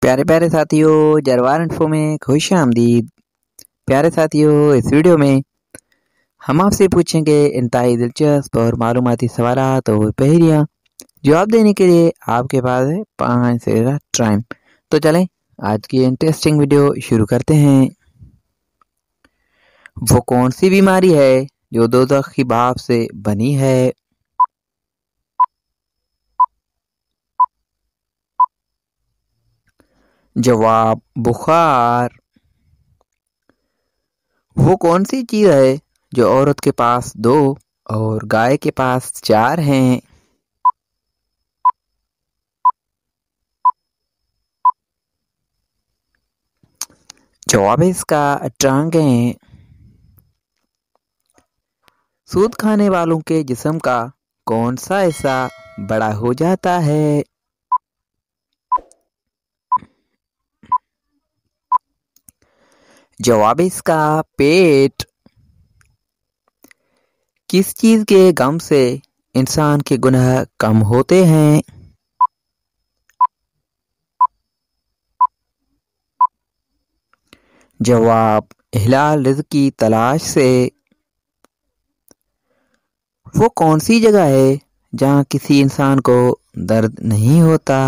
प्यारे प्यारे साथियों, जरवार इन्फो में खुश आमदीद। प्यारे साथियों, इस वीडियो में हम आपसे पूछेंगे इंतहाई दिलचस्प और मालूमाती सवालात और पहेलियाँ। जवाब देने के लिए आपके पास है 5 सेकंड का टाइम। तो चलें आज की इंटरेस्टिंग वीडियो शुरू करते हैं। वो कौन सी बीमारी है जो दोज़ख की भाप से बनी है? जवाब बुखार। वो कौन सी चीज है जो औरत के पास 2 और गाय के पास 4 हैं? जवाब है इसका टांगें। सूद खाने वालों के जिस्म का कौन सा हिस्सा बड़ा हो जाता है? जवाब है इसका पेट। किस चीज के गम से इंसान के गुनाह कम होते हैं? जवाब हिलाल रिज़्क की तलाश से। वो कौन सी जगह है जहाँ किसी इंसान को दर्द नहीं होता?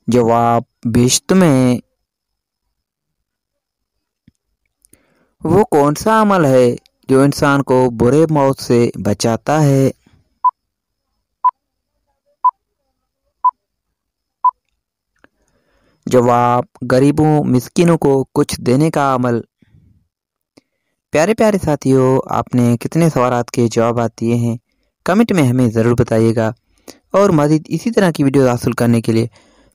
जवाब बिश्त में। वो कौन सा अमल है जो इंसान को बुरे मौत से बचाता है? जवाब गरीबों मिस्किनों को कुछ देने का अमल। प्यारे प्यारे साथियों, आपने कितने सवालात के जवाब दिए हैं कमेंट में हमें ज़रूर बताइएगा। और मज़ीद इसी तरह की वीडियो हासिल करने के लिए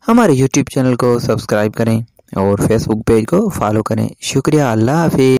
हमारे यूट्यूब चैनल को सब्सक्राइब करें और फेसबुक पेज को फॉलो करें। शुक्रिया। अल्लाह हाफिज़।